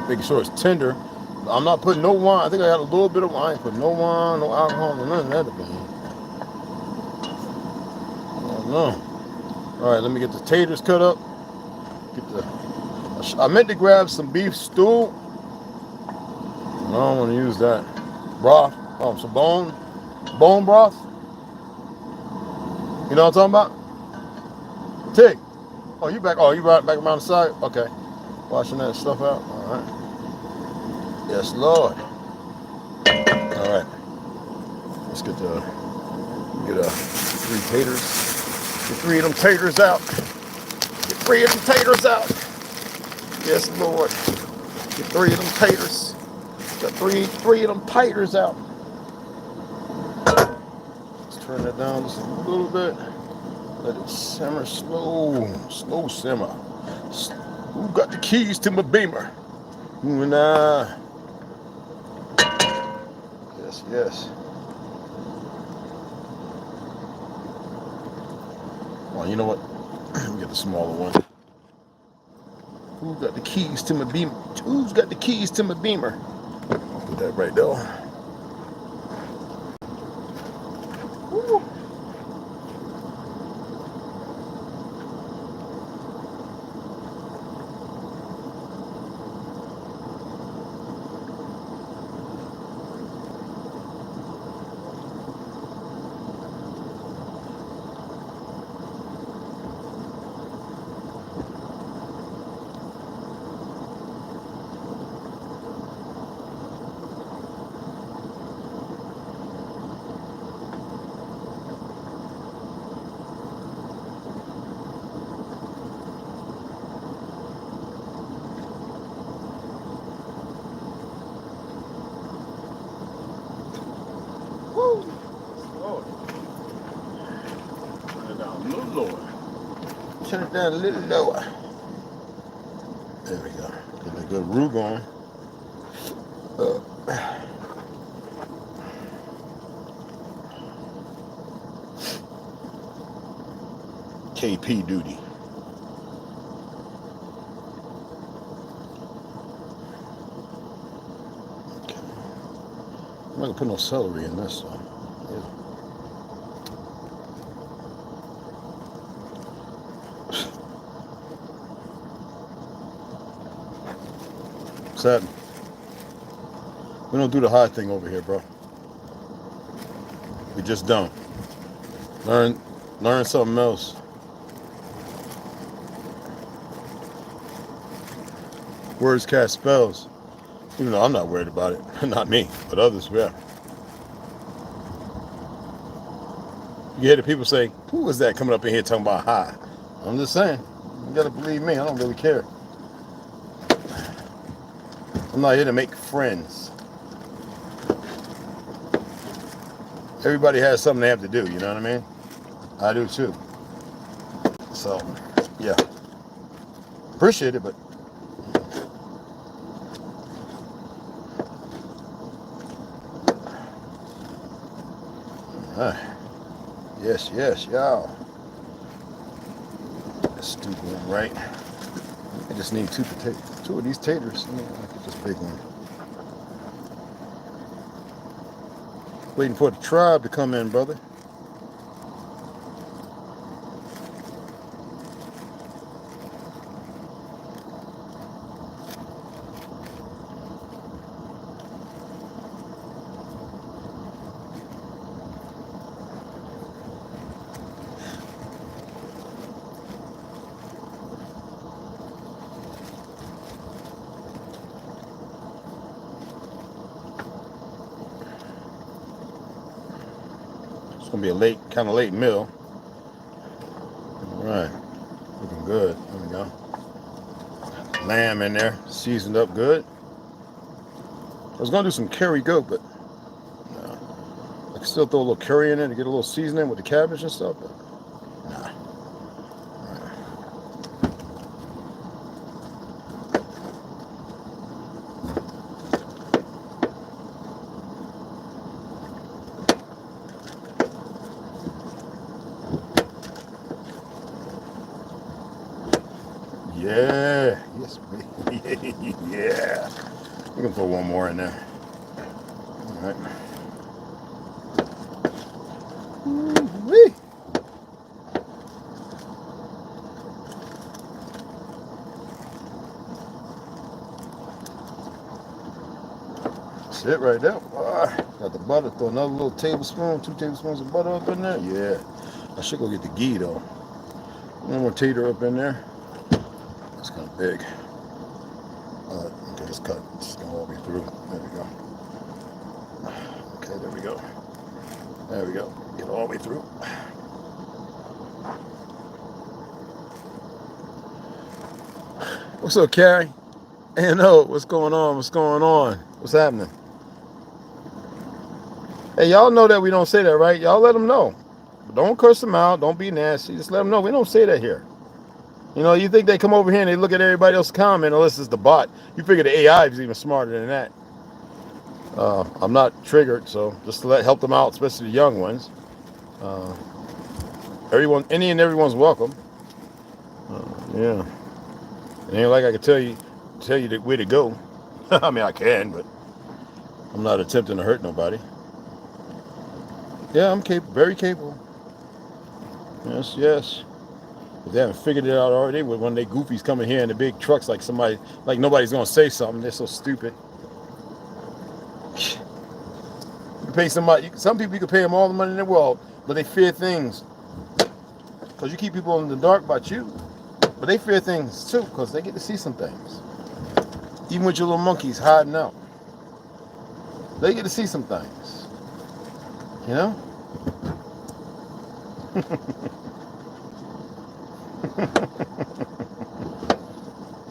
Making sure it's tender. I'm not putting no wine. I think I got a little bit of wine, but no wine, no alcohol, no none of that. Oh no. All right, let me get the taters cut up. I meant to grab some beef stew. I don't want to use that. Broth. Some bone broth. You know what I'm talking about? Tig. Oh, you back? Oh, you back around the side? Okay. Washing that stuff out. All right. Yes, Lord. All right. Let's get 3 taters. Get 3 of them taters out. Get 3 of them taters out. Yes, Lord. Get 3 of them taters. Got 3 of them taters out. Let's turn that down just a little bit. Let it simmer slow simmer. Who got the keys to my Beamer? You and I. Yes. Well, you know what? Let me get the smaller one. Who got the keys to my Beamer? Who's got the keys to my Beamer? I'll put that right there. Woo. Turn it down a little lower. There we go. Getting a good roux going. KP duty. Okay. I'm not gonna put no celery in this one. Sad. We don't do the high thing over here, bro. We just don't. Learn something else. Words cast spells. Even though I'm not worried about it. Not me, but others, yeah. You hear the people say, who was that coming up in here talking about high? I'm just saying. You gotta believe me, I don't really care. I'm not here to make friends. Everybody has something they have to do, you know what I mean? I do too. So, yeah. Appreciate it, but yes, y'all. That's stupid one, right? I just need 2 of these taters. Let me get this big one. Waiting for the tribe to come in, brother. It's gonna be a kind of late meal. All right, looking good. There we go. Lamb in there, seasoned up good. I was gonna do some curry goat, but no. I can still throw a little curry in it to get a little seasoning with the cabbage and stuff, but nah. Yeah, yes, baby. Yeah. We can put one more in there. All right. Woo-wee. That's it right there. Got the butter. Throw another little tablespoon, 2 tablespoons of butter up in there. Yeah. I should go get the ghee though. One more tater up in there. It's kind of big. Okay, let's cut. It's going all the way through. There we go. Okay, there we go. There we go. Get all the way through. What's up, Carrie? A&O, what's going on? What's going on? What's happening? Hey, y'all know that we don't say that, right? Y'all let them know. Don't curse them out. Don't be nasty. Just let them know. We don't say that here. You know, you think they come over here and they look at everybody else's comment unless it's the bot. You figure the AI is even smarter than that. I'm not triggered, so just to help them out, especially the young ones. Any and everyone's welcome. Yeah. It ain't like I can tell you the way to go. I mean, I can, but I'm not attempting to hurt nobody. Yeah, I'm very capable. Yes, yes. If they haven't figured it out already, with when they goofies coming here in the big trucks like nobody's gonna say something. They're so stupid. You can pay somebody. Some people you can pay them all the money in the world, but they fear things. Because you keep people in the dark about you, but they fear things too, because they get to see some things. Even with your little monkeys hiding out, they get to see some things. You know?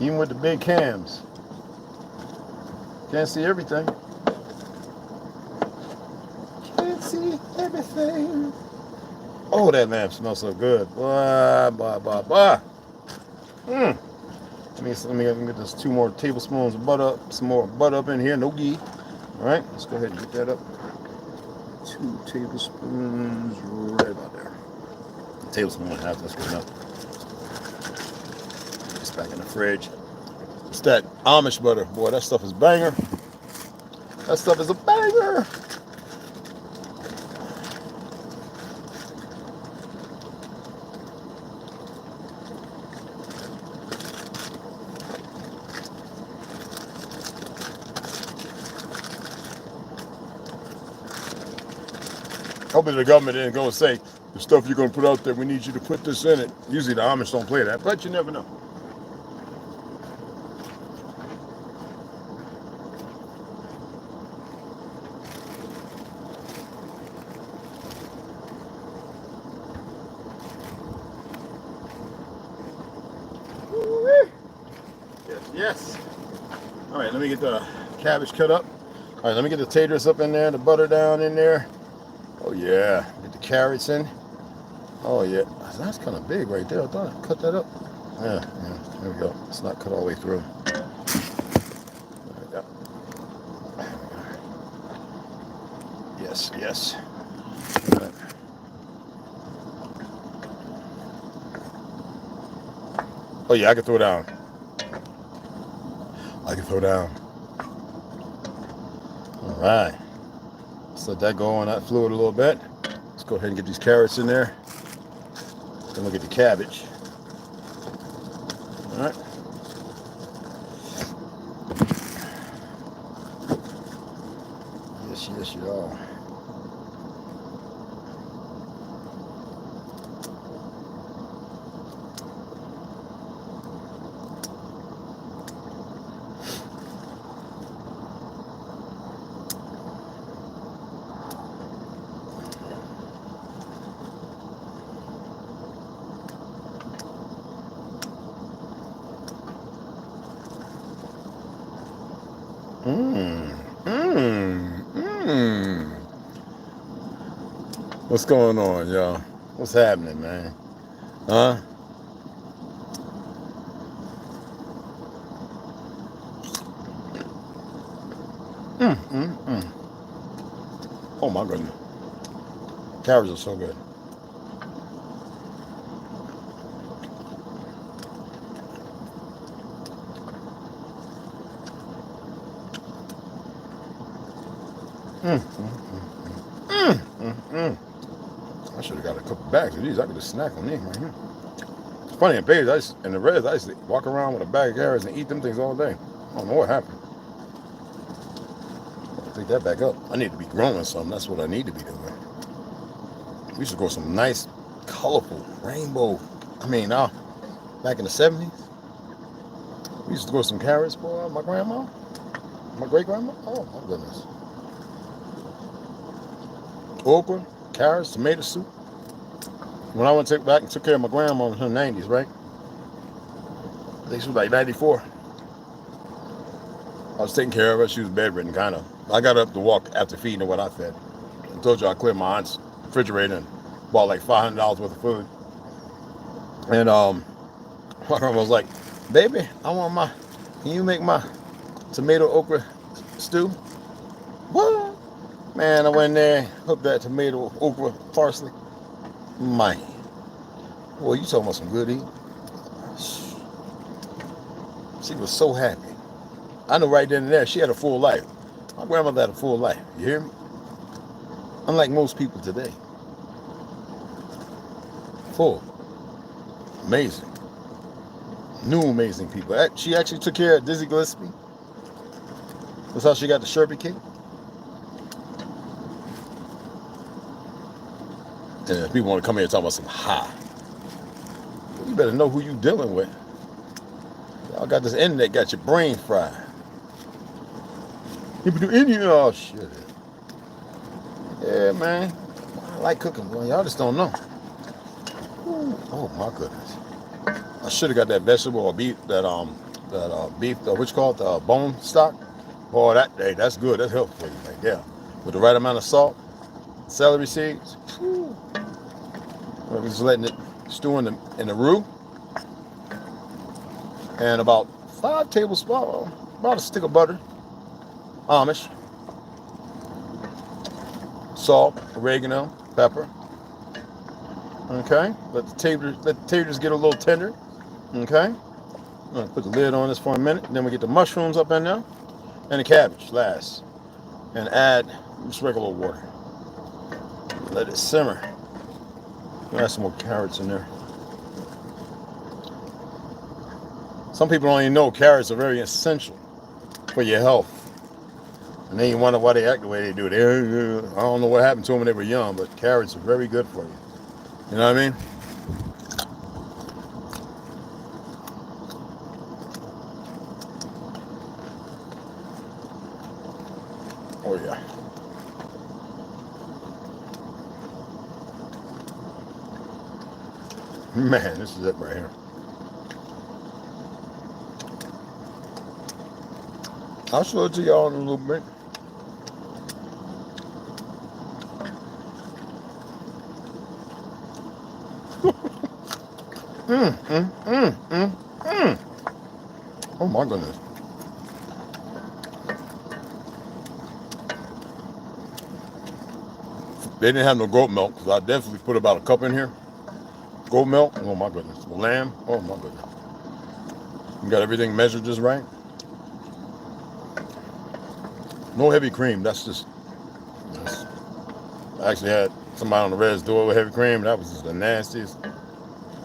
Even with the big cams, can't see everything. Can't see everything. Oh, that lamp smells so good. Blah, blah, blah, blah. Let me get this 2 more tablespoons of butter up, some more butter up in here, no ghee. All right, let's go ahead and get that up. 2 tablespoons, right about there. A tablespoon and a half, that's good enough. It's back in the fridge. It's that Amish butter. Boy, that stuff is banger. That stuff is a banger. Hopefully the government didn't go and say, the stuff you're going to put out there, we need you to put this in it. Usually the Amish don't play that, but you never know. Yes, yes. All right, let me get the cabbage cut up. All right, let me get the taters up in there, the butter down in there. Oh yeah, get the carrots in. Oh yeah, that's kind of big right there. I thought I cut that up. Yeah, there we go. It's not cut all the way through. There we go. Yes, yes. Right. Oh yeah, I can throw down. I can throw down. All right. Let's let that go on that fluid a little bit. Let's go ahead and get these carrots in there. Then we'll get the cabbage. All right. Yes, yes, you are. What's going on, y'all? What's happening, man? Huh? Oh my goodness. Carrots are so good. Mm, mm, mm, mm. I should have got a couple bags of these. I could just snack on these right here. It's funny in Paige, in the Reds, I used to walk around with a bag of carrots and eat them things all day. I don't know what happened. I'll take that back up. I need to be growing something. That's what I need to be doing. We used to grow some nice, colorful, rainbow. Back in the 70s, we used to grow some carrots for my grandma, my great-grandma. Oh, my goodness. Okra, carrots, tomato soup. When I went back and took care of my grandma in her 90s, right? I think she was like 94. I was taking care of her. She was bedridden, kind of. I got up to walk after feeding her what I fed. I told you I cleared my aunt's refrigerator and bought like $500 worth of food. And my grandma was like, baby, can you make my tomato okra stew? What? Man, I went there, hooked that tomato, okra, parsley. Man. Boy, you talking about some good eating. She was so happy. I know right then and there, she had a full life. My grandmother had a full life. You hear me? Unlike most people today. Full. Amazing. New amazing people. She actually took care of Dizzy Gillespie. That's how she got the Sherby cake. And if people want to come here and talk about some high, you better know who you dealing with. Y'all got this internet, got your brain fried. People do Indian, oh shit. Yeah, man. I like cooking, boy. Y'all just don't know. Ooh, oh my goodness. I should have got that vegetable or beef, beef, what you call it, the bone stock. Boy, that's good. That's healthy for you right there. With the right amount of salt, celery seeds. We're just letting it stew in the roux. And about 5 tablespoons, about a stick of butter, Amish, salt, oregano, pepper. Okay, let the taters get a little tender. Okay, I'm gonna put the lid on this for a minute. Then we get the mushrooms up in there, and the cabbage last, and add just regular water. Let it simmer. Add some more carrots in there. Some people don't even know carrots are very essential for your health. And then you wonder why they act the way they do. I don't know what happened to them when they were young, but carrots are very good for you. You know what I mean? Oh, yeah. Man, this is it right here. I'll show it to y'all in a little bit. Oh my goodness. They didn't have no goat milk, because I definitely put about a cup in here. Goat milk, oh my goodness. Lamb, oh my goodness. You got everything measured just right. No heavy cream, I actually had somebody on the Reds do it with heavy cream. That was just the nastiest.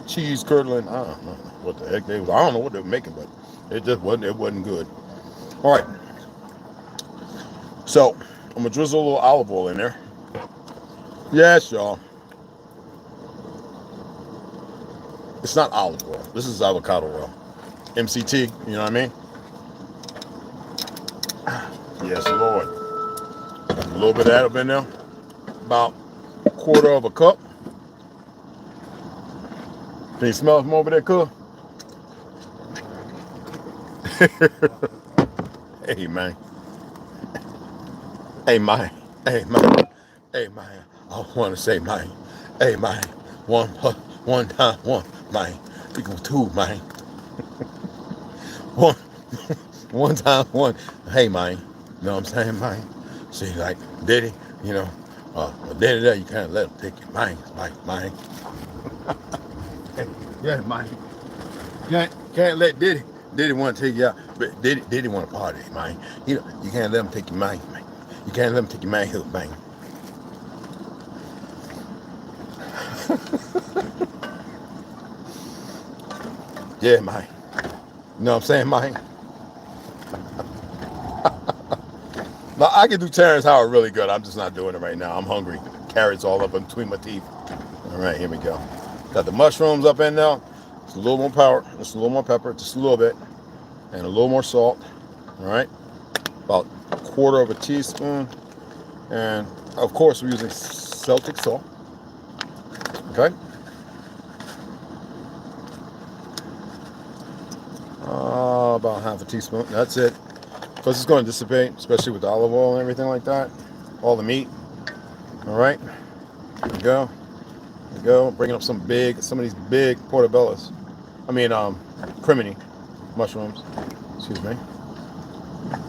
Cheese curdling, I don't know what the heck I don't know what they were making, but it wasn't good. All right. So, I'm gonna drizzle a little olive oil in there. Yes, y'all. It's not olive oil. This is avocado oil. MCT, you know what I mean? Yes, Lord. A little bit of that up in there. About a quarter of a cup. Can you smell it from over there, cool? Hey, man. Hey, man. Hey, man. Hey, man. I want to say, man. Hey, man. One time, one, man. Equal 2, man. One time, one. Hey, man. You know what I'm saying, man? See, like, Diddy, you know, Diddy there, you can't let him take your mind, like, man. Yeah, man. Can't let Diddy want to take you out, but Diddy want to party, man. You can't let him take your mind, man. You can't let them take your manhood, bang. Yeah, man. You know what I'm saying, man? Now, I can do Terrence Howard really good. I'm just not doing it right now. I'm hungry. Carrots all up in between my teeth. All right, here we go. Got the mushrooms up in now. Just a little more power. Just a little more pepper. Just a little bit. And a little more salt. All right. About a quarter of a teaspoon. And, of course, we're using Celtic salt. Okay. About half a teaspoon. That's it. Because it's going to dissipate, especially with the olive oil and everything like that. All the meat. All right. There we go. There we go. Bringing up some of these big portobellos. I mean, crimini mushrooms. Excuse me.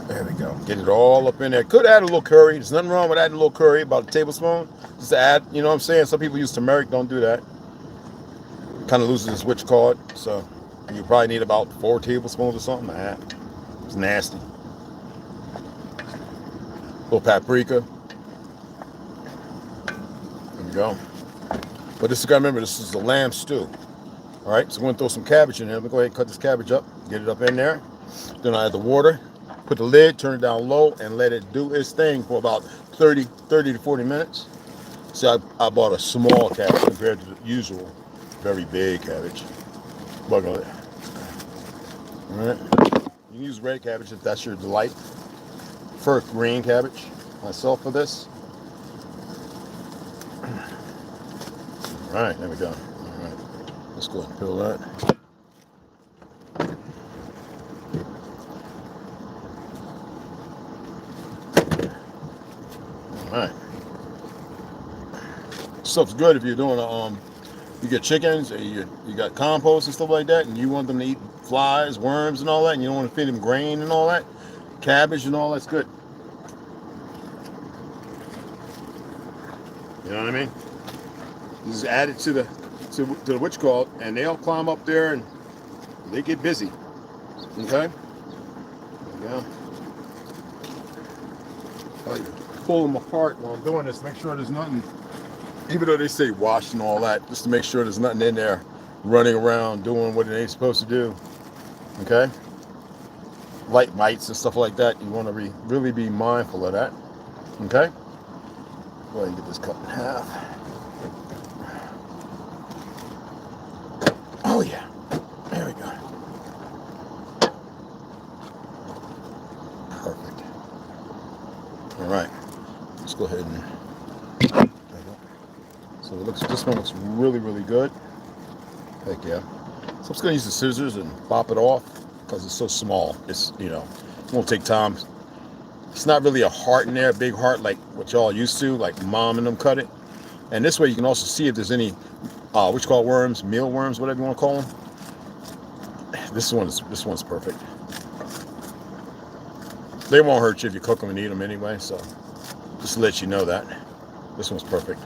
There we go. Get it all up in there. Could add a little curry. There's nothing wrong with adding a little curry, about a tablespoon. Just to add, you know what I'm saying? Some people use turmeric. Don't do that. Kind of loses its witch card. So you probably need about 4 tablespoons or something to add. It's nasty. A little paprika. There we go. But this is, gotta remember, this is a lamb stew. All right, so we're gonna throw some cabbage in there. Let me go ahead and cut this cabbage up, get it up in there. Then I add the water, put the lid, turn it down low, and let it do its thing for about 30 to 40 minutes. See, I bought a small cabbage compared to the usual very big cabbage. Look at it. All right. You can use red cabbage if that's your delight. For green cabbage myself for this. All right, there we go. All right, let's go ahead and peel that. All right. Stuff's good if you're doing you get chickens, or you got compost and stuff like that, and you want them to eat flies, worms, and all that, and you don't want to feed them grain and all that, cabbage and all that's good. You know what I mean? Just add it to the witch call, and they'll climb up there and they get busy. Okay? Yeah. I like to pull them apart while I'm doing this, make sure there's nothing, even though they say wash and all that, just to make sure there's nothing in there running around doing what it ain't supposed to do. Okay? Light mites and stuff like that, you want to really be mindful of that. Okay? Go ahead and get this cut in half. Oh yeah, there we go. Perfect. All right, let's go ahead and. So it looks. This one looks really, really good. Heck yeah. So I'm just gonna use the scissors and pop it off because it's so small. It's it won't take time. It's not really a heart in there, a big heart like what y'all used to, like mom and them cut it. And this way you can also see if there's any, what you call worms, mealworms, whatever you want to call them. This one's perfect. They won't hurt you if you cook them and eat them anyway, so just to let you know that. This one's perfect.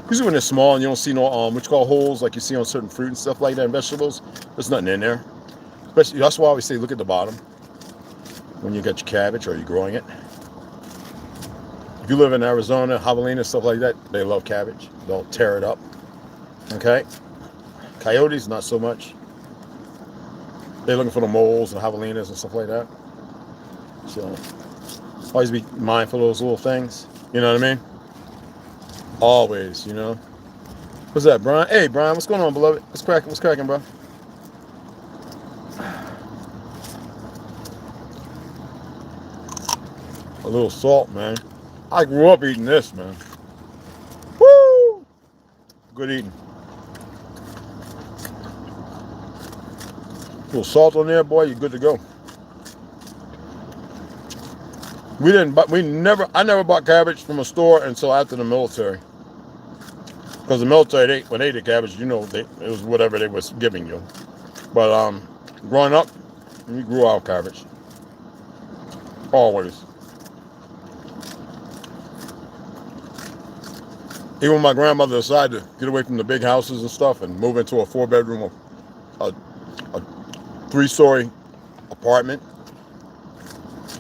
Usually when they're small and you don't see no, what you call holes like you see on certain fruit and stuff like that and vegetables, there's nothing in there. Especially, that's why I always say look at the bottom when you got your cabbage or you're growing it. If you live in Arizona, javelina, stuff like that, they love cabbage. They'll tear it up. Okay? Coyotes, not so much. They're looking for the moles and javelinas and stuff like that. So, always be mindful of those little things. You know what I mean? Always, you know. What's that, Brian? Hey, Brian, what's going on, beloved? What's cracking? What's cracking, bro? A little salt, man. I grew up eating this, man. Woo! Good eating. A little salt on there, boy, you're good to go. I never bought cabbage from a store until after the military. Because the military, when they did cabbage, you know, it was whatever they was giving you. But growing up, we grew our cabbage. Always. Even when my grandmother decided to get away from the big houses and stuff and move into a 4-bedroom, a 3-story apartment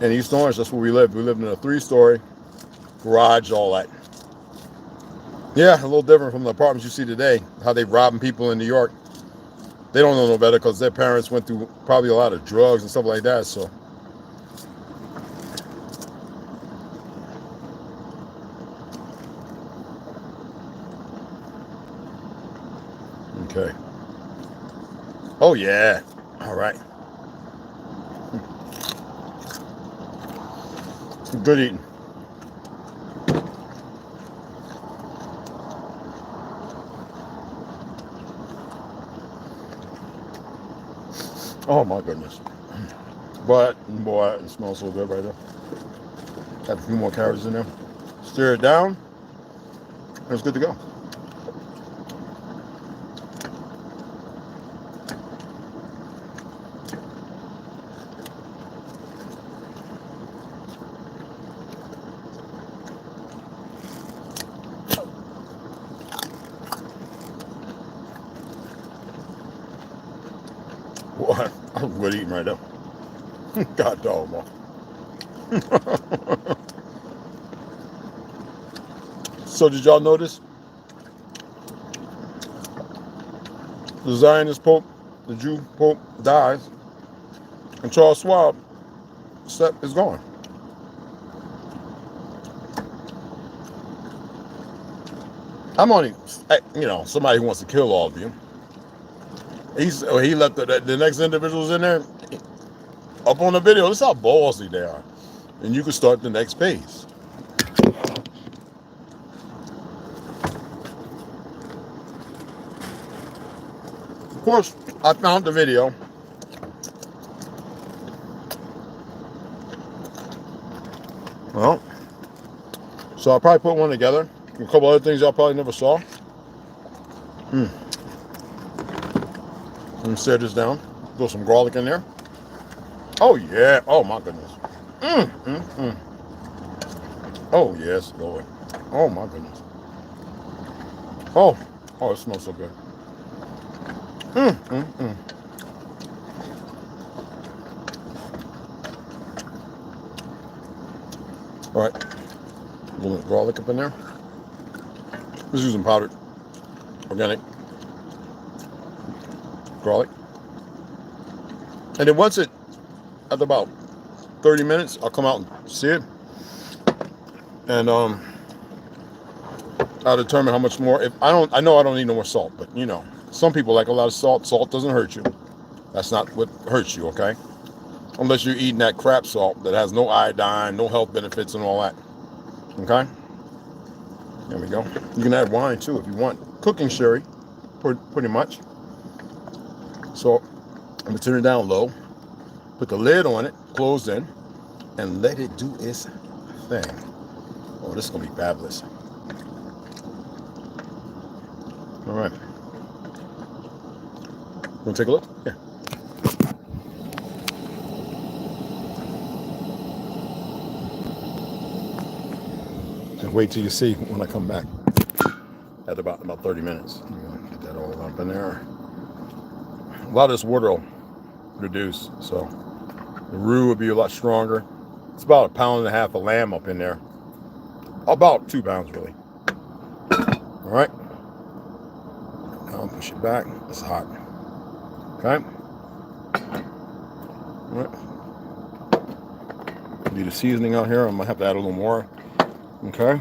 in East Orange, that's where we lived. We lived in a 3-story garage, all that. Yeah, a little different from the apartments you see today, how they robbing people in New York. They don't know no better because their parents went through probably a lot of drugs and stuff like that, so. Okay. Oh, yeah. All right. Good eating. Oh, my goodness. But, boy, it smells so good right there. Got a few more carrots in there. Stir it down. And it's good to go. Boy, I'm good eating right there. God dog, boy. So did y'all notice the Zionist Pope, the Jew Pope dies, and Charles Schwab is gone? I'm only, somebody who wants to kill all of you. He left the next individuals in there up on the video. This is how ballsy they are, and you can start the next phase. Of course, I found the video. Well, so I'll probably put one together. A couple other things y'all probably never saw. Let me set this down. Throw some garlic in there. Oh, yeah. Oh, my goodness. Oh, yes, Lord. Oh, my goodness. Oh, it smells so good. All right. A little bit of garlic up in there. Just using powdered organic garlic. And then once after about 30 minutes, I'll come out and see it. And I'll determine how much more. I know I don't need no more salt, but some people like a lot of salt. Salt doesn't hurt you. That's not what hurts you, okay? Unless you're eating that crap salt that has no iodine, no health benefits and all that. Okay? There we go. You can add wine too if you want. Cooking sherry, pretty much. So I'm gonna turn it down low, put the lid on it, closed in, and let it do its thing. Oh, this is gonna be fabulous. All right. Want to take a look? Yeah. Just wait till you see when I come back. At about 30 minutes. Get that all up in there. A lot of this water will reduce, so the roux will be a lot stronger. It's about 1.5 pounds of lamb up in there. About 2 pounds, really. All right. Now push it back. It's hot. Okay. All right. Need a seasoning out here. I'm gonna have to add a little more. Okay.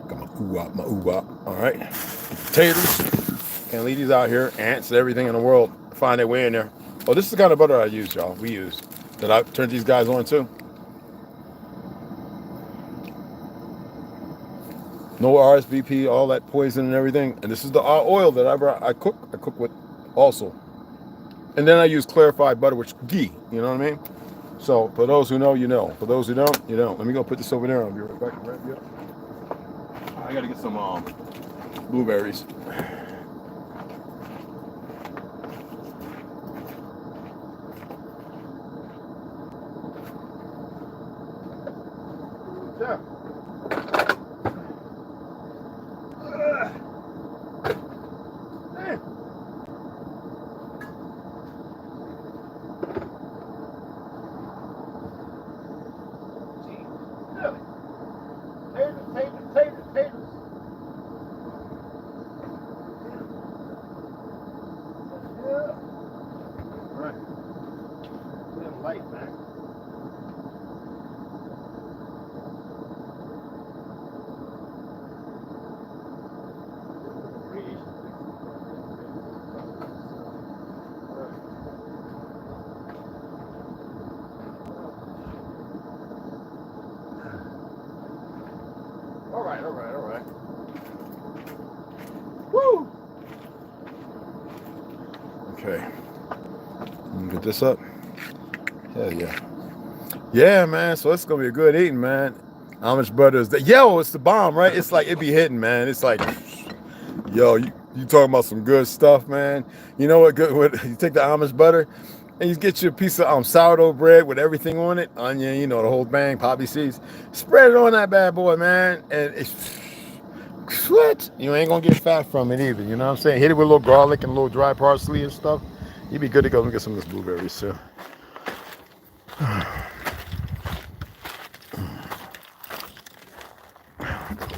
Got my ooh wop. All right. Potatoes. Can't leave these out here. Ants, everything in the world find their way in there. Oh, this is the kind of butter I use, y'all. We use. That I turned these guys on too. No RSVP, all that poison and everything. And this is the oil that I cook. I cook with also. And then I use clarified butter, which ghee. You know what I mean? So for those who know, you know. For those who don't, you don't. Let me go put this over there. I'll be right back. I gotta get some blueberries. Yeah. light, man. All right. Woo! Okay. Get this up. Hell yeah. Yeah, man. So it's gonna be a good eating, man. How much butter is that? Yo, it's the bomb, right? It's like it be hitting, man. It's like, yo, you talking about some good stuff, man. You know what? Good. You take the Amish butter and you get you a piece of sourdough bread with everything on it, onion, you know, the whole bang, poppy seeds. Spread it on that bad boy, man, and it's what? You ain't gonna get fat from it either. You know what I'm saying? Hit it with a little garlic and a little dry parsley and stuff. You'd be good to go. Let me get some of this blueberries too.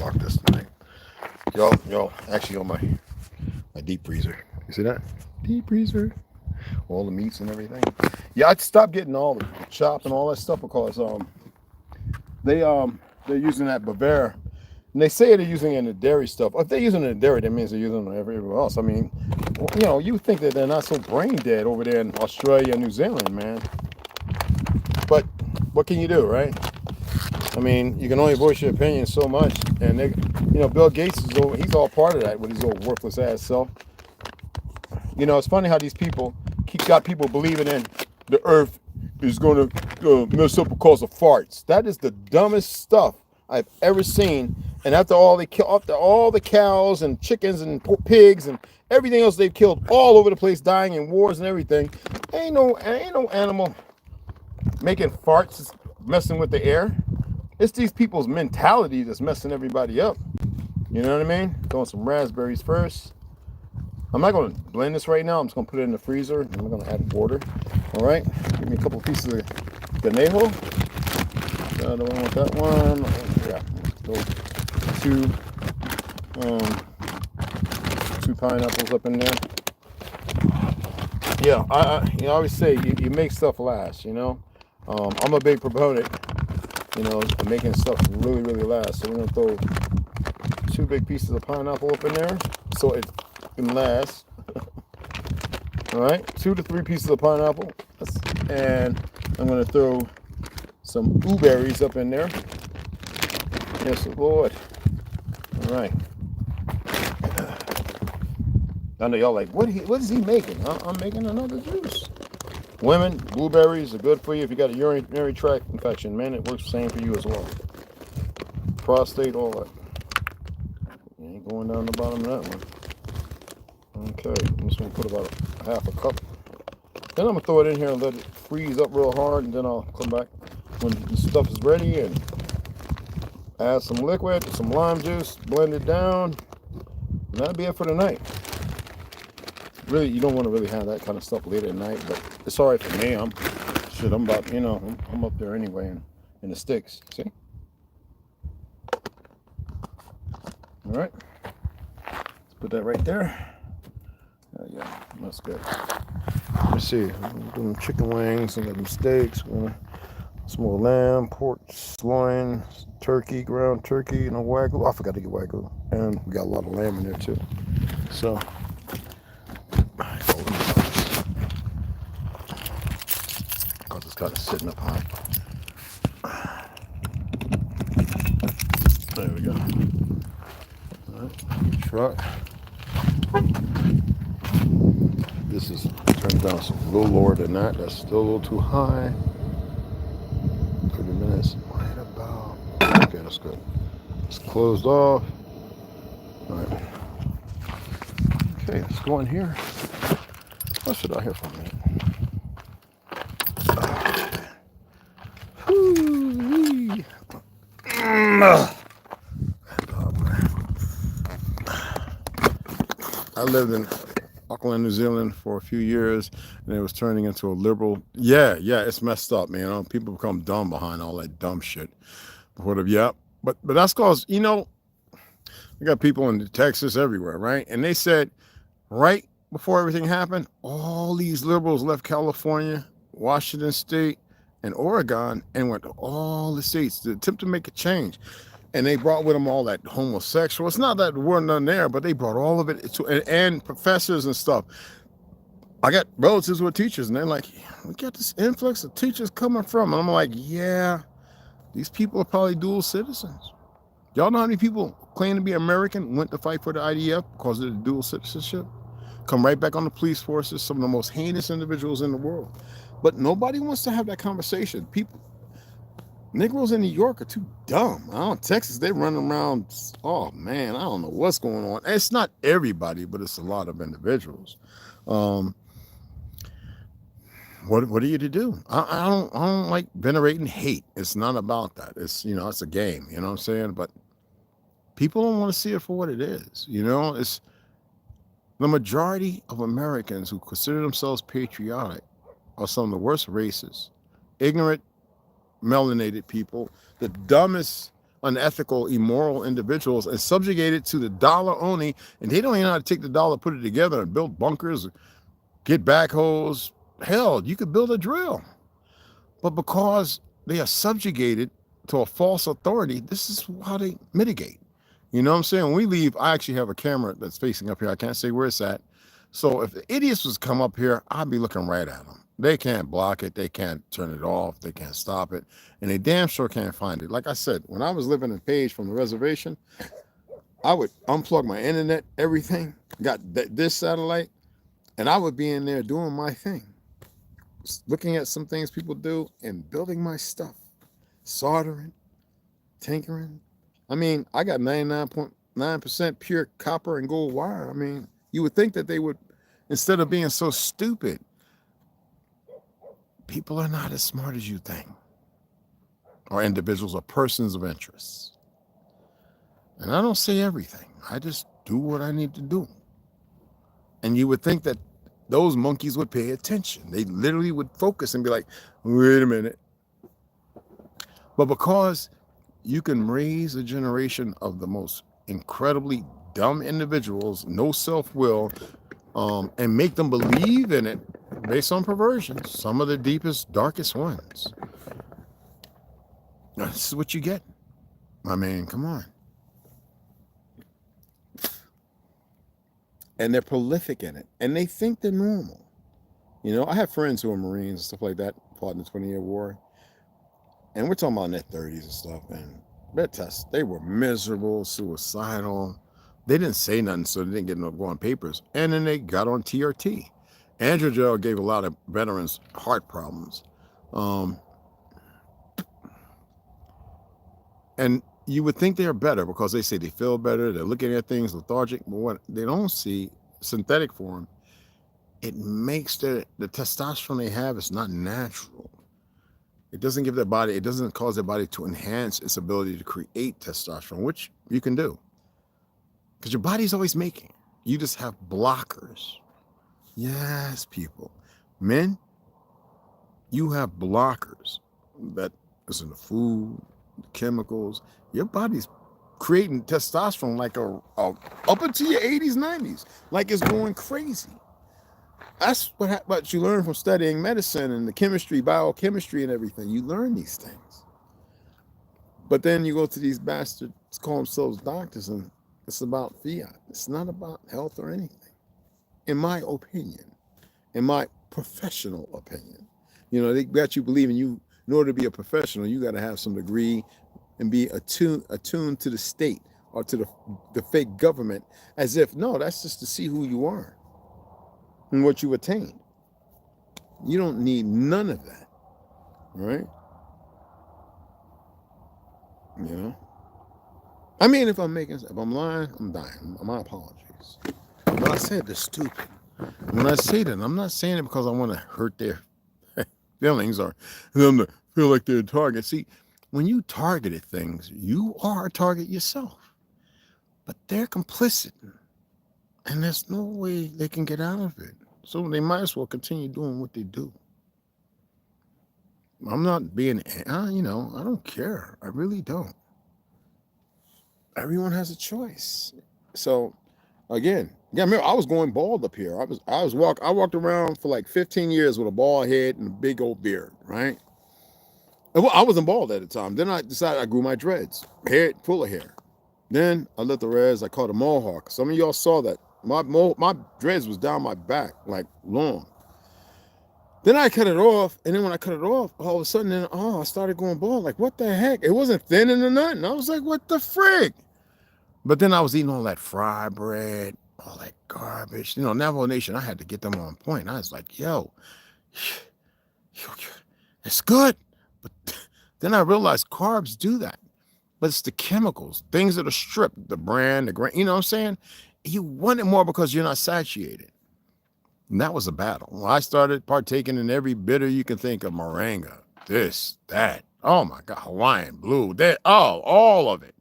Lock this tonight. Yo, actually on my deep freezer. You see that? Deep freezer. All the meats and everything. Yeah, I stopped getting all the chop and all that stuff because they're using that Bavaria. And they say they're using it in the dairy stuff. If they're using it in the dairy, that means they're using it everywhere else. I mean, you know, you think that they're not so brain dead over there in Australia and New Zealand, man. But what can you do, right? I mean, you can only voice your opinion so much. And they, you know, Bill Gates he's all part of that with his old worthless ass self. You know, it's funny how these people got people believing in the earth is going to mess up because of farts. That is the dumbest stuff I've ever seen. And after all the cows and chickens and pigs and everything else they've killed all over the place, dying in wars and everything, ain't no animal making farts messing with the air. It's these people's mentality that's messing everybody up. You know what I mean? Throwing some raspberries first. I'm not going to blend this right now. I'm just going to put it in the freezer and I'm going to add water. All right. Give me a couple pieces of Ganejo. I don't want that one. Yeah. Two pineapples up in there. Yeah. I always say you make stuff last, you know. I'm a big proponent, you know, of making stuff really, really last. So we're going to throw 2 big pieces of pineapple up in there so it can last. All right, 2 to 3 pieces of pineapple, and I'm going to throw some blueberries up in there. Yes, Lord. All right. I know y'all like, what is he making? I'm making another juice. Women, blueberries are good for you if you got a urinary tract infection. Men, it works the same for you as well. Prostate, all that. You ain't going down the bottom of that one. Okay, I'm just going to put about half a cup. Then I'm going to throw it in here and let it freeze up real hard, and then I'll come back when the stuff is ready and add some liquid, some lime juice, blend it down, and that'll be it for the night. Really, you don't want to really have that kind of stuff late at night, but it's all right for me. I'm about, you know, I'm up there anyway in the sticks, see? All right, let's put that right there. Yeah, that's good. Let me see. I'm doing chicken wings and some steaks. Some more lamb, pork, loin, turkey, ground turkey, and a wagyu. Oh, I forgot to get wagyu. And we got a lot of lamb in there too. So, because it's kind of sitting up high. There we go. All right, truck. This is turned down a little lower than that. That's still a little too high. 30 minutes. Right about. Okay, that's good. It's closed off. All right. Okay, let's go in here. What should I hear for a minute? I lived in Auckland, New Zealand for a few years, and it was turning into a liberal. Yeah, it's messed up, man. You know, people become dumb behind all that dumb shit. Whatever, yeah. But that's cause, you know, we got people in Texas everywhere, right? And they said right before everything happened, all these liberals left California Washington State, and Oregon, and went to all the states to attempt to make a change. And they brought with them all that homosexual. It's not that there weren't none there, but they brought all of it to, and professors and stuff. I got relatives who are teachers, and they're like, we got this influx of teachers coming from. And I'm like, yeah, these people are probably dual citizens. Y'all know how many people claim to be American went to fight for the IDF because of the dual citizenship? Come right back on the police forces, some of the most heinous individuals in the world. But nobody wants to have that conversation. People, Negroes in New York are too dumb. Out in Texas, they run around, oh man, I don't know what's going on. It's not everybody, but it's a lot of individuals. What are you to do? I don't like venerating hate. It's not about that. It's, you know, it's a game, you know what I'm saying? But people don't want to see it for what it is. You know, it's the majority of Americans who consider themselves patriotic are some of the worst races, ignorant, melanated people, the dumbest, unethical, immoral individuals, and subjugated to the dollar only. And they don't even know how to take the dollar, put it together, and build bunkers, get backhoes. Hell, you could build a drill. But because they are subjugated to a false authority, this is how they mitigate. You know what I'm saying? When we leave, I actually have a camera that's facing up here. I can't say where it's at. So if the idiots was come up here, I'd be looking right at them. They can't block it. They can't turn it off. They can't stop it. And they damn sure can't find it. Like I said, when I was living in Page from the reservation, I would unplug my internet, everything, got this satellite, and I would be in there doing my thing, looking at some things people do and building my stuff, soldering, tinkering. I mean, I got 99.9% pure copper and gold wire. I mean, you would think that they would, instead of being so stupid, people are not as smart as you think, or individuals or persons of interest. And I don't say everything. I just do what I need to do. And you would think that those monkeys would pay attention. They literally would focus and be like, wait a minute. But because you can raise a generation of the most incredibly dumb individuals, no self-will, and make them believe in it based on perversions, some of the deepest, darkest ones. Now, this is what you get. I mean, come on. And they're prolific in it. And they think they're normal. You know, I have friends who are Marines and stuff like that, fought in the 20-year war. And we're talking about in their 30s and stuff. And their tests, they were miserable, suicidal. They didn't say nothing, so they didn't get no go on papers. And then they got on TRT. Androgel gave a lot of veterans heart problems. And you would think they're better because they say they feel better, they're looking at things lethargic, but what they don't see, synthetic form, it makes the testosterone they have is not natural. It doesn't give their body, it doesn't cause their body to enhance its ability to create testosterone, which you can do. Because your body's always making. You just have blockers. Yes, people. Men, you have blockers that is in the food, the chemicals. Your body's creating testosterone like up into your 80s, 90s, like it's going crazy. That's what you learn from studying medicine and the chemistry, biochemistry and everything. You learn these things. But then you go to these bastards, call themselves doctors, and it's about fiat. It's not about health or anything, in my opinion, in my professional opinion. You know, they got you believing you, in order to be a professional, you got to have some degree and be attuned to the state or to the fake government, as if, no, that's just to see who you are and what you attained. You don't need none of that, right? You know? I mean, if I'm lying, I'm dying. My apologies. But I said they're stupid. When I say that, I'm not saying it because I want to hurt their feelings or them to feel like they're a target. See, when you targeted things, you are a target yourself. But they're complicit. And there's no way they can get out of it. So they might as well continue doing what they do. I'm not being, you know, I don't care. I really don't. Everyone has a choice. So, again, Yeah, I remember I was going bald up here. I walked around for like 15 years with a bald head and a big old beard, right? And well, I wasn't bald at the time. Then I decided I grew my dreads, hair full of hair. Then I let the reds. I caught a mohawk. Some of y'all saw that. My dreads was down my back, like long. Then I cut it off, and then when I cut it off, all of a sudden, then I started going bald. Like, what the heck? It wasn't thinning or nothing. I was like, what the frig? But then I was eating all that fried bread, all that garbage. You know, Navajo Nation, I had to get them on point. I was like, yo, it's good. But then I realized carbs do that. But it's the chemicals, things that are stripped, the bran, the grain, you know what I'm saying? You want it more because you're not satiated. And that was a battle. Well, I started partaking in every bitter you can think of, moringa, this, that. Oh my God, Hawaiian blue, that, all of it.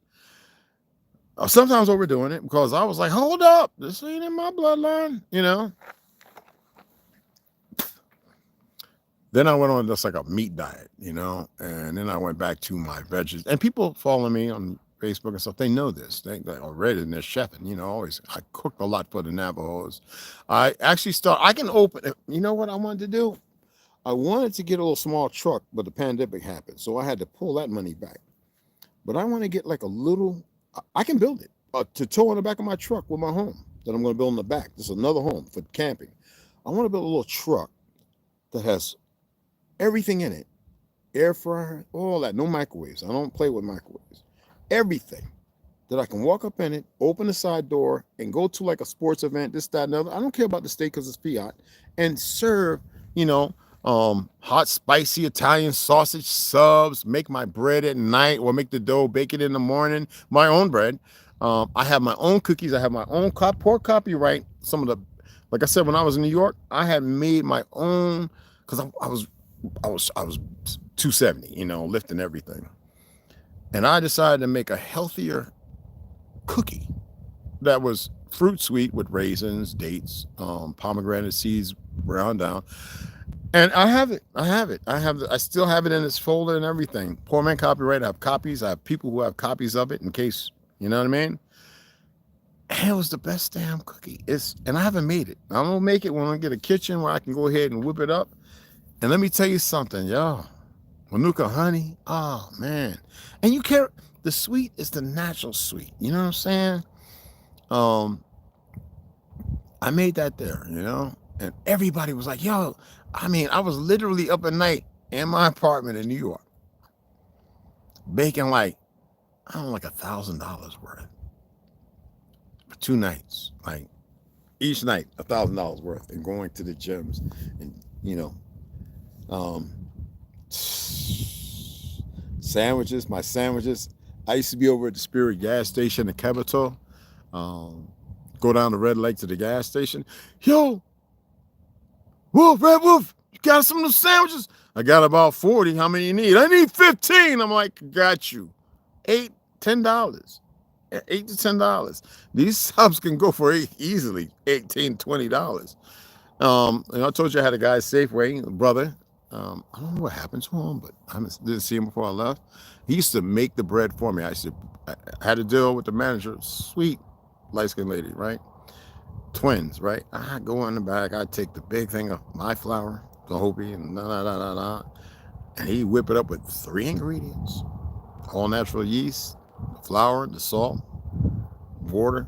Sometimes overdoing it because I was like, hold up, this ain't in my bloodline, you know? Then I went on just like a meat diet, you know? And then I went back to my veggies. And people follow me on Facebook and stuff, they know this. They already, and they're chefing, you know, always. I cooked a lot for the Navajos. I actually I can open, you know what I wanted to do? I wanted to get a little small truck, but the pandemic happened. So I had to pull that money back. But I want to get like a little, I can build it to tow on the back of my truck with my home that I'm going to build in the back. This is another home for camping. I want to build a little truck that has everything in it. Air fryer, all that, no microwaves. I don't play with microwaves. Everything that I can walk up in it, open the side door, and go to like a sports event, this, that, and other. I don't care about the steak because it's fiat, and serve, you know, hot, spicy Italian sausage subs, make my bread at night or make the dough, bake it in the morning, my own bread. I have my own cookies. I have my own pork copyright. Some of the, like I said, when I was in New York, I had made my own, because I was 270, you know, lifting everything. And I decided to make a healthier cookie that was fruit sweet with raisins, dates, pomegranate seeds ground down. And I have it. I still have it in its folder and everything. Poor man copyright. I have copies. I have people who have copies of it in case, you know what I mean? And it was the best damn cookie. And I haven't made it. I'm gonna make it when I get a kitchen where I can go ahead and whip it up. And let me tell you something, y'all. Manuka honey, oh man. And you care, the sweet is the natural sweet. You know what I'm saying? I made that there, you know? And everybody was like, yo, I mean, I was literally up at night in my apartment in New York, baking like, I don't know, like $1,000 worth for 2 nights. Like each night, $1,000 worth, and going to the gyms and, you know, sandwiches, my sandwiches. I used to be over at the Spirit gas station in Capitol. Go down the Red Lake to the gas station. Yo, Wolf, Red Wolf, you got some of those sandwiches? I got about 40. How many you need? I need 15. I'm like, got you. $8, $10. $8 to $10. These subs can go for easily $18, $20. And I told you I had a guy Safeway, a brother. I don't know what happened to him, but I didn't see him before I left. He used to make the bread for me. I had to deal with the manager, sweet light-skinned lady, right? Twins, right? I go in the back, I take the big thing of my flour, the Hopi, and and he whip it up with 3 ingredients: all natural yeast, the flour, the salt, water.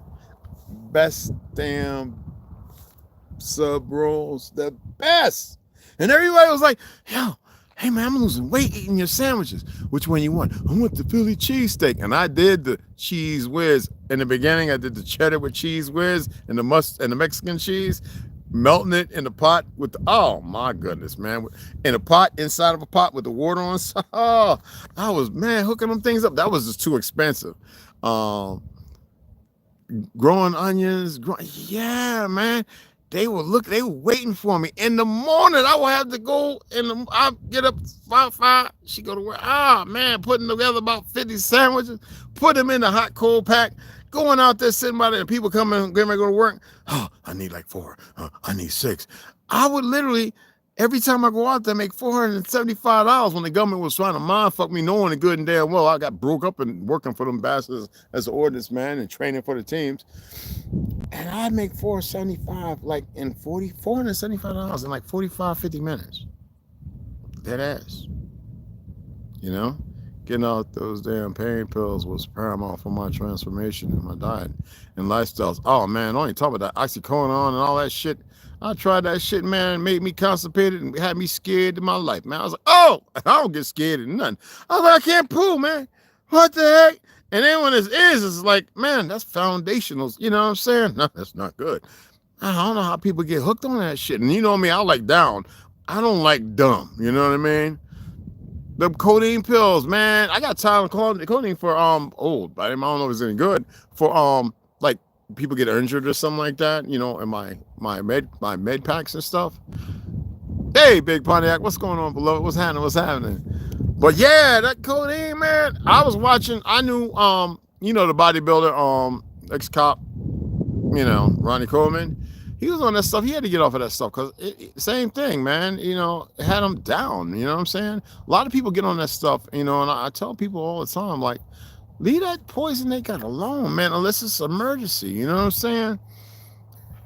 Best damn sub rolls, the best. And everybody was like, yo, hey man, I'm losing weight eating your sandwiches. Which one you want? I want the Philly cheesesteak. And I did the cheese whiz. In the beginning, I did the cheddar with cheese whiz and the Mexican cheese, melting it in the pot with the, oh my goodness, man. In a pot, inside of a pot with the water on. Oh, I was, man, hooking them things up. That was just too expensive. Growing onions, yeah, man. They were waiting for me. In the morning, I would have to go I'll get up 5, she go to work. Ah, man, putting together about 50 sandwiches, put them in the hot cold pack, going out there sitting by there, and people coming, getting ready to go to work. Oh, I need like 4. I need 6. I would literally, Every time I go out there, I make $475 when the government was trying to mind fuck me, knowing the good and damn well I got broke up and working for them bastards as an ordnance man and training for the teams. And I make $475 like in $475 in like 45, 50 minutes. Dead ass. You know? Getting out those damn pain pills was paramount for my transformation in my diet and lifestyles. Oh man, don't even talk about that oxycodone and all that shit. I tried that shit, man. It made me constipated and had me scared in my life, man. I was like, oh, I don't get scared of nothing. I was like, I can't poo, man. What the heck? And then when it is, it's like, man, that's foundational. You know what I'm saying? No, that's not good. I don't know how people get hooked on that shit. And you know me, I like down. I don't like dumb. You know what I mean? The codeine pills, man. I got tired of codeine for old. I don't know if it's any good for like people get injured or something like that. You know, in my med packs and stuff. Hey, Big Pontiac, what's going on below? What's happening? What's happening? But yeah, that codeine, man. I was watching. I knew you know, the bodybuilder ex-cop, you know, Ronnie Coleman. He was on that stuff. He had to get off of that stuff because same thing, man. You know, it had him down. You know what I'm saying? A lot of people get on that stuff, you know, and I tell people all the time, like, leave that poison they got alone, man, unless it's an emergency. You know what I'm saying?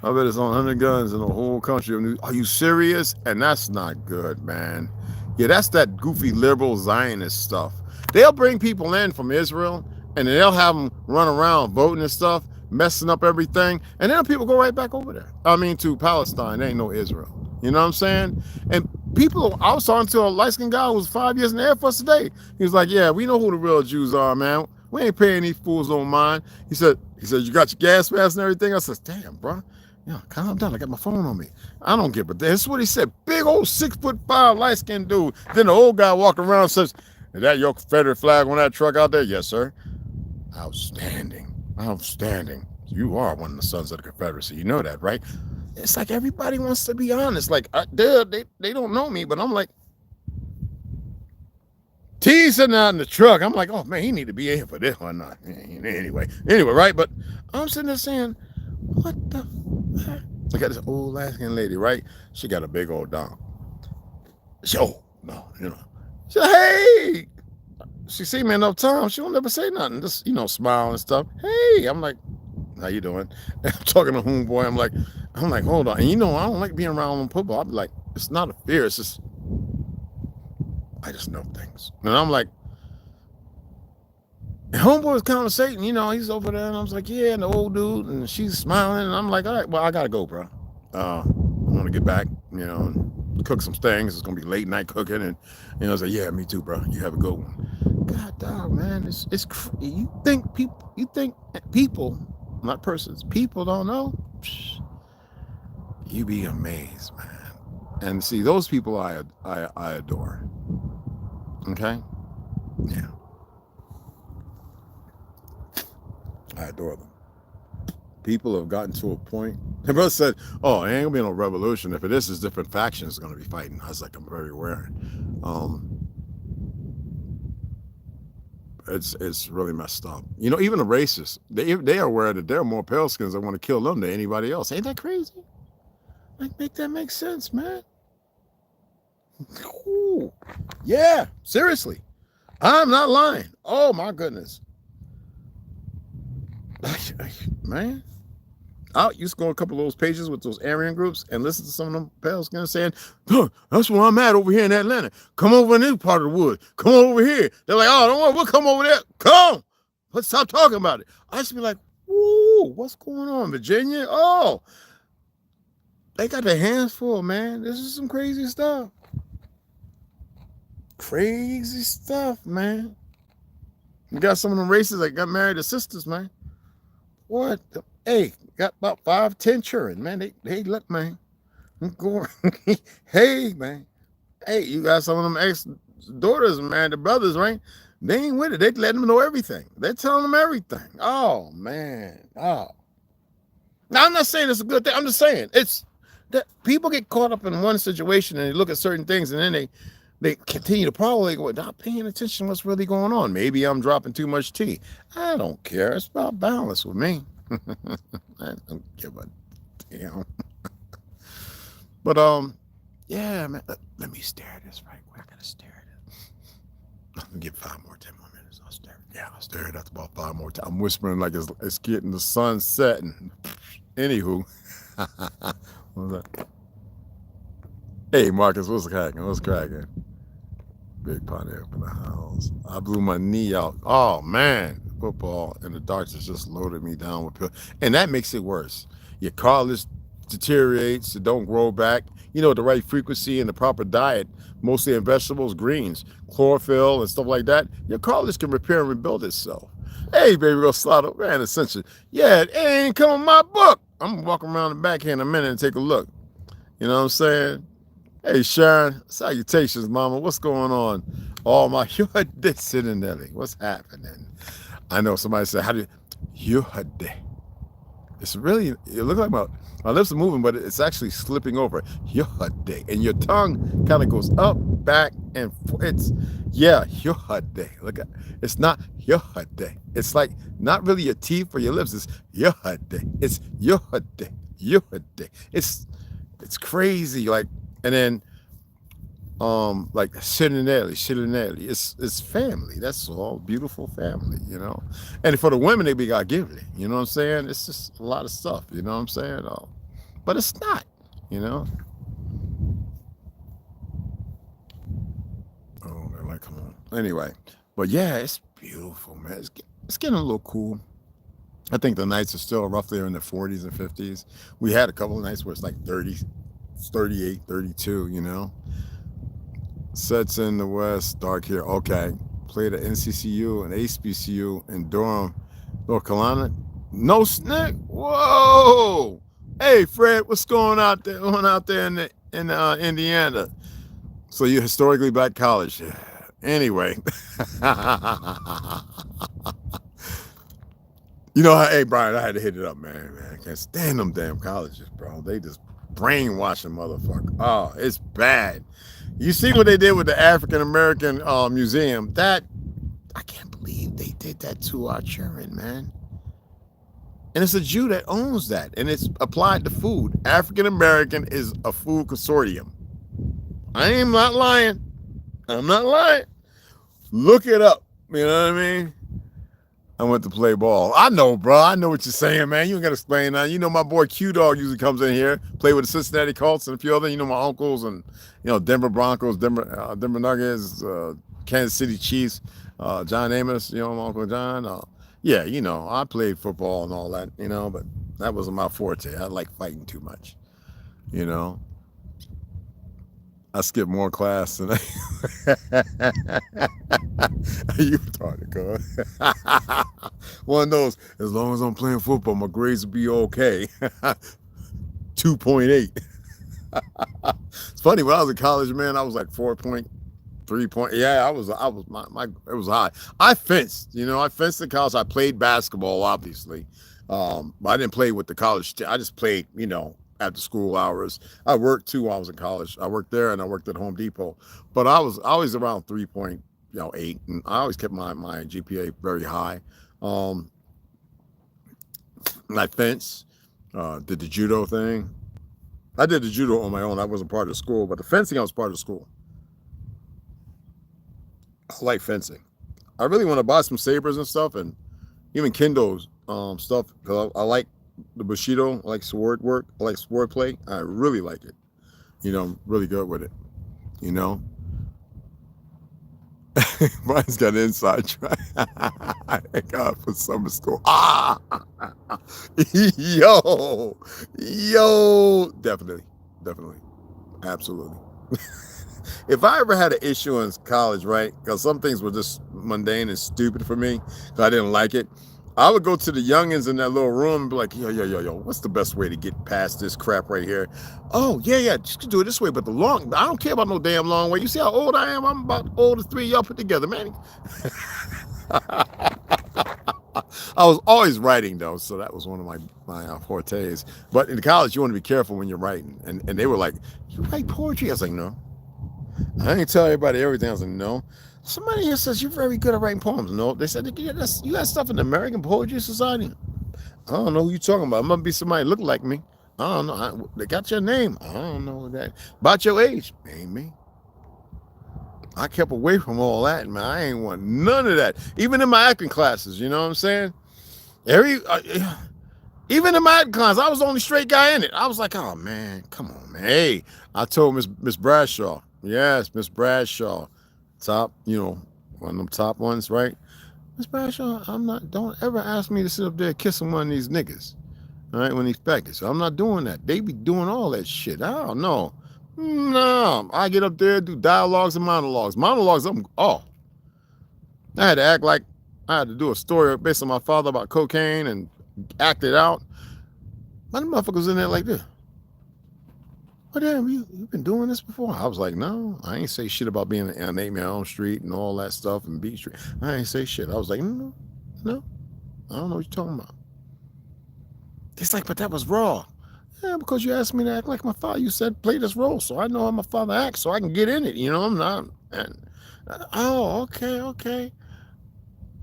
I bet it's on 100 guns in the whole country. Are you serious? And that's not good, man. Yeah, that's that goofy liberal Zionist stuff. They'll bring people in from Israel, and they'll have them run around voting and stuff, messing up everything, and then people go right back over there. I mean, to Palestine. There ain't no Israel. You know what I'm saying? And people, I was talking to a light-skinned guy who was 5 years in the Air Force today. He was like, yeah, we know who the real Jews are, man. We ain't paying these fools no mind. He said, you got your gas mask and everything? I said, damn, bro. Yeah, calm down. I got my phone on me. I don't give a damn. That's what he said. Big old 6'5" light-skinned dude. Then the old guy walked around and says, is that your Confederate flag on that truck out there? Yes, sir. Outstanding. Outstanding. You are one of the sons of the Confederacy. You know that, right? It's like everybody wants to be honest. Like, they don't know me, but I'm like, T sitting out in the truck. I'm like, oh, man, he need to be in here for this one. Not anyway, right? But I'm sitting there saying, what the fuck? I got this old Alaskan lady, right? She got a big old dog. No, you know. She said, hey. She see me enough times, she don't never say nothing. Just, you know, smile and stuff. Hey, I'm like, how you doing? And I'm talking to homeboy. I'm like, hold on. And you know, I don't like being around football. I'll be like, it's not a fear. It's just, I just know things. And I'm like, and homeboy was conversating, you know, he's over there. And I was like, yeah, and the old dude. And she's smiling. And I'm like, all right, well, I got to go, bro. I want to get back, you know, and cook some things. It's going to be late night cooking. And, you know, I was like, yeah, me too, bro. You have a good one. God dog, man. You think people, not persons, people don't know? Psh, you be amazed, man. And see, those people I adore. Okay? Yeah. I adore them. People have gotten to a point. The brother said, oh, it ain't gonna be no revolution. If it is, different factions gonna be fighting. I was like, I'm very aware. It's really messed up. You know, even the racists, they are aware that there are more pale skins that want to kill them than anybody else. Ain't that crazy? Like, make that make sense, man. Ooh. Yeah, seriously. I'm not lying. Oh my goodness. Man. I used to go a couple of those pages with those Aryan groups and listen to some of them pale skins saying, huh, that's where I'm at over here in Atlanta. Come over in this part of the woods. Come over here. They're like, oh, don't worry, we'll come over there. Come. Let's stop talking about it. I used to be like, ooh, what's going on, Virginia? Oh, they got their hands full, man. This is some crazy stuff. Crazy stuff, man. You got some of them races that got married to sisters, man. What? Hey, got about 5, 10 children, man. They look, man. Hey, man. Hey, you got some of them ex-daughters, man, the brothers, right? They ain't with it. They let them know everything. They're telling them everything. Oh, man. Oh. Now, I'm not saying it's a good thing. I'm just saying it's that people get caught up in one situation and they look at certain things and then they continue to probably go, not paying attention to what's really going on. Maybe I'm dropping too much tea. I don't care. It's about balance with me. I don't give a damn. But Yeah, man. Let me stare at this right quick. I gotta stare at it. I'm gonna get 5 more, 10 more minutes. I'll stare. Yeah, I'll stare at it after about 5 more times. I'm whispering like it's getting the sun setting. Anywho. What was that? Hey, Marcus, what's cracking? What's cracking? Big Potty up in the house. I blew my knee out. Oh, man. Football in the darkness just loaded me down with pills. And that makes it worse. Your cartilage deteriorates. It don't grow back. You know, the right frequency and the proper diet, mostly in vegetables, greens, chlorophyll, and stuff like that, your cartilage can repair and rebuild itself. Hey, baby, go slide up. Man, Ascension. Yeah, it ain't coming my book. I'm going to walk around the back here in a minute and take a look. You know what I'm saying? Hey, Sharon, salutations, mama. What's going on? Oh, my, you're dead sitting there. What's happening? I know somebody said, how do you, you're dead. It's really, it looks like my lips are moving, but it's actually slipping over. You're dead. And your tongue kind of goes up, back, and it's, yeah, you're dead. Look at, it's not you're dead. It's like not really your teeth or your lips. It's you're dead. It's you're dead. You're dead. It's crazy. Like, and then like Shirinelli. It's family. That's all. Beautiful family, you know. And for the women, they be got gively. You know what I'm saying? It's just a lot of stuff. You know what I'm saying? Oh, but it's not. You know. Oh man, like come on. Anyway, but yeah, it's beautiful, man. It's getting a little cool. I think the nights are still roughly in the 40s and 50s. We had a couple of nights where it's like 30, 38, 32, you know. Sets in the West, dark here. Okay. Played at NCCU and HBCU in Durham, North Carolina. No snake. Whoa. Hey, Fred, what's going out there in Indiana? So you're historically black college. Yeah. Anyway. You know, hey, Brian, I had to hit it up, man. I can't stand them damn colleges, bro. They just brainwashing motherfucker. Oh, it's bad. You see what they did with the African American museum? That I can't believe they did that to our children, man. And it's a Jew that owns that, and it's applied to food. African American is a food consortium. I am not lying. I'm not lying. Look it up. You know what I mean? I went to play ball. I know, bro. I know what you're saying, man. You ain't got to explain that. You know, my boy Q-Dog usually comes in here, play with the Cincinnati Colts and a few other, you know, my uncles and, you know, Denver Broncos, Denver Nuggets, Kansas City Chiefs, John Amos, you know, my Uncle John. Yeah, you know, I played football and all that, you know, but that wasn't my forte. I like fighting too much, you know. I skipped more class than you retarded, cuz. One of those, as long as I'm playing football, my grades will be okay. 2.8. It's funny, when I was in college, man, I was like 4.3 point. Yeah, I was my it was high. I fenced, you know, I fenced in college. I played basketball, obviously. But I didn't play with the college. I just played, you know, after school hours. I worked too while I was in college. I worked there and I worked at Home Depot. But I was always around 3.8, and I always kept my GPA very high. And I fenced, did the judo thing. I did the judo on my own. I wasn't part of the school, but the fencing I was part of the school. I like fencing. I really want to buy some sabers and stuff, and even Kendo's stuff, because I like the Bushido. I like sword work. I like sword play. I really like it. You know, I'm really good with it. You know, Brian's got an inside track. I got for summer school. Yo, definitely, absolutely. If I ever had an issue in college, right, because some things were just mundane and stupid for me, because I didn't like it, I would go to the youngins in that little room and be like, yo, what's the best way to get past this crap right here? Oh, yeah, just do it this way, but I don't care about no damn long way. You see how old I am? I'm about old as 3 of y'all put together, man. I was always writing, though, so that was one of my fortes. But in college, you want to be careful when you're writing. And they were like, you write poetry? I was like, no. I didn't tell everybody everything. I was like, no. Somebody here says you're very good at writing poems. No, they said, you got stuff in the American Poetry Society. I don't know who you're talking about. It must be somebody look like me. I don't know. They got your name. I don't know that. About your age. Ain't me. I kept away from all that, man. I ain't want none of that. Even in my acting classes, you know what I'm saying? Even in my acting class, I was the only straight guy in it. I was like, oh man, come on, man. Hey, I told Miss Bradshaw. Yes, Miss Bradshaw. Top, one of them top ones, right? Miss Bradshaw, don't ever ask me to sit up there kissing one of these niggas. All right, when he's faggots. So I'm not doing that. They be doing all that shit. I don't know. No, I get up there, do dialogues and monologues. Monologues, I had to act like I had to do a story based on my father about cocaine and act it out. My motherfuckers in there like this. Well, damn, you been doing this before? I was like, no, I ain't say shit about being on 8 Man Elm Street and all that stuff and Beach Street. I ain't say shit. I was like, no, I don't know what you're talking about. It's like, but that was raw. Yeah, because you asked me to act like my father. You said play this role, so I know how my father acts, so I can get in it. I'm not. Okay.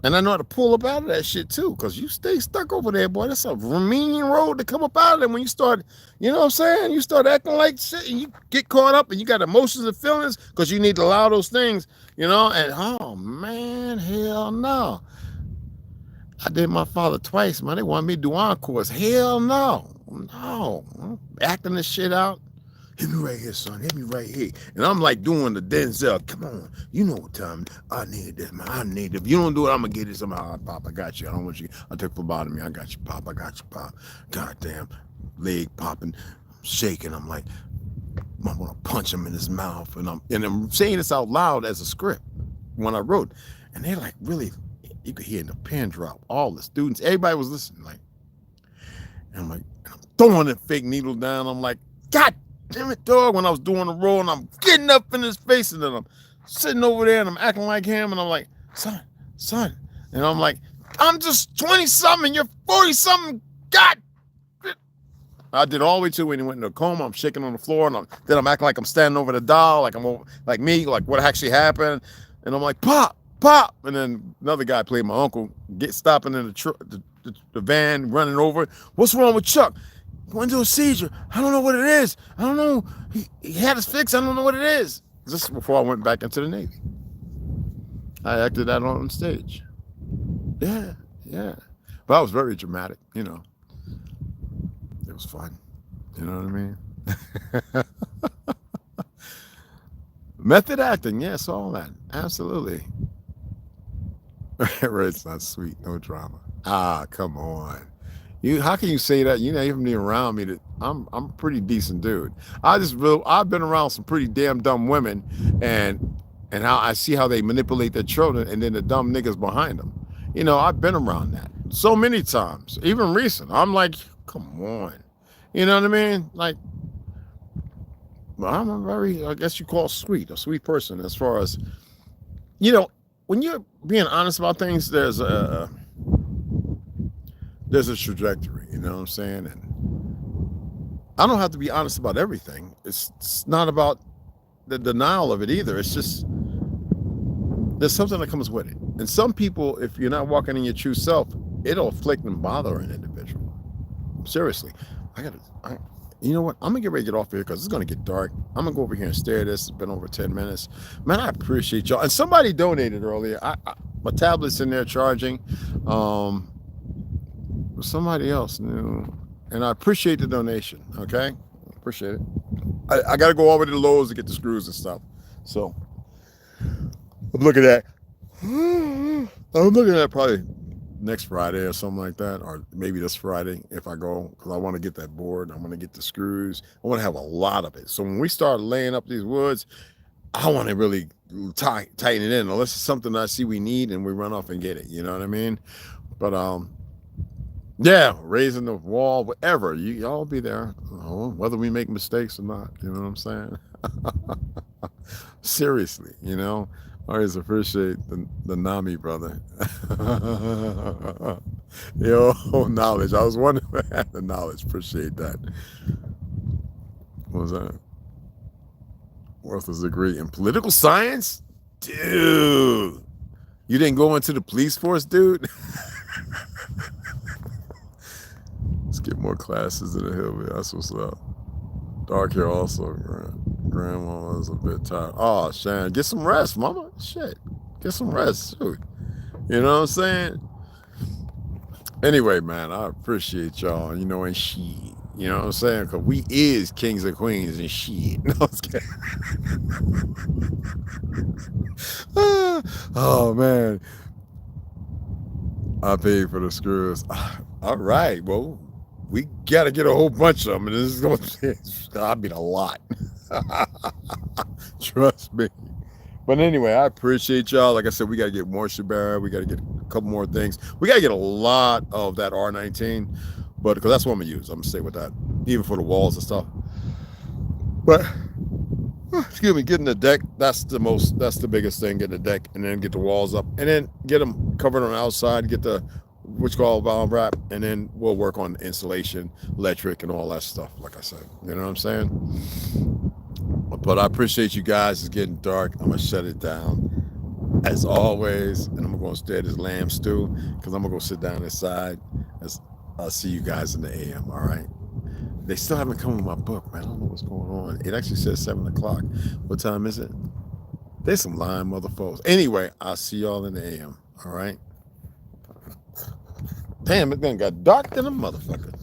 And I know how to pull up out of that shit too, because you stay stuck over there, boy. That's a mean road to come up out of there when you start, you know what I'm saying? You start acting like shit and you get caught up and you got emotions and feelings because you need to allow those things, and oh man, hell no. I did my father twice, man. They wanted me to do encores. Hell no. No. I'm acting this shit out. Hit me right here, son. Hit me right here. And I'm like doing the Denzel. Come on. You know what time. I need this, man. I need it. If you don't do it, I'm going to get it somehow. Pop, I got you. I don't want you. I took phlebotomy. I got you, Pop. I got you, Pop. Goddamn. Leg popping. Shaking. I'm like, I want to punch him in his mouth. And I'm saying this out loud as a script when I wrote. And they're like, really, you could hear the pen drop. All the students, everybody was listening. Like, and I'm like, I'm throwing the fake needle down. I'm like, God damn it, dog. When I was doing the role and I'm getting up in his face and then I'm sitting over there and I'm acting like him and I'm like, son. And I'm like, I'm just 20-something. You're 40-something. God. I did all the way to when he went into a coma. I'm shaking on the floor and then I'm acting like I'm standing over the doll, like I'm over, like me, like what actually happened. And I'm like, Pop. And then another guy played my uncle, stopping in the van, running over. What's wrong with Chuck? He went into a seizure. I don't know what it is. I don't know. He had his fix. I don't know what it is. This is before I went back into the Navy. I acted that on stage. Yeah. But I was very dramatic, It was fun. You know what I mean? Method acting, yes, all that. Absolutely. It's not sweet, no drama. Come on. How can you say that? You're not even around me. I'm a pretty decent dude. I've been around some pretty damn dumb women, and how I see how they manipulate their children, and then the dumb niggas behind them. I've been around that so many times, even recent. I'm like, come on, you know what I mean? Like, I'm a very, I guess you call a sweet person as far as, when you're being honest about things, there's a trajectory, you know what I'm saying? And I don't have to be honest about everything. It's not about the denial of it either. It's just, there's something that comes with it. And some people, if you're not walking in your true self, it'll afflict and bother an individual. Seriously. You know what? I'm going to get ready to get off here because it's going to get dark. I'm going to go over here and stare at this. It's been over 10 minutes. Man, I appreciate y'all. And somebody donated earlier. My tablet's in there charging. Somebody else knew. And I appreciate the donation, okay? Appreciate it. I got to go over to the Lowe's to get the screws and stuff. So, I'm looking at probably next Friday or something like that, or maybe this Friday if I go, because I want to get that board. I want to get the screws. I want to have a lot of it. So when we start laying up these woods, I want to really tighten it in, unless it's something I see we need and we run off and get it. You know what I mean? But yeah, raising the wall, whatever. Y'all be there, whether we make mistakes or not. You know what I'm saying? Seriously, I always appreciate the Nami brother. Knowledge. I was wondering if I had the knowledge. Appreciate that. What was that? Worthless degree in political science? Dude. You didn't go into the police force, dude? get more classes in the Hillville. That's what's up. Dark hair also. Grandma was a bit tired. Oh, Shan, get some rest, mama. Shit. Get some rest. Shoot. You know what I'm saying? Anyway, man, I appreciate y'all, you know, and shit. You know what I'm saying? Because we is kings and queens and shit. No, I was kidding. Oh, man. I paid for the screws. All right. Well, we got to get a whole bunch of them. And this is going to be a lot. Trust me. But anyway, I appreciate y'all. Like I said, we got to get more Shabara. We got to get a couple more things. We got to get a lot of that R19, but because that's what I'm going to use. I'm going to stay with that, even for the walls and stuff. But, excuse me, getting the deck, that's the biggest thing, getting the deck, and then get the walls up, and then get them covered on the outside, get the, what's called vinyl wrap, and then we'll work on insulation, electric, and all that stuff, like I said. You know what I'm saying? But I appreciate you guys. It's getting dark. I'm going to shut it down as always. And I'm going to stay at this lamb stew because I'm going to go sit down inside. I'll see you guys in the AM. All right. They still haven't come with my book, man. I don't know what's going on. It actually says 7 o'clock. What time is it? There's some lying motherfuckers. Anyway, I'll see y'all in the AM. All right. Damn, it done got dark than a motherfucker.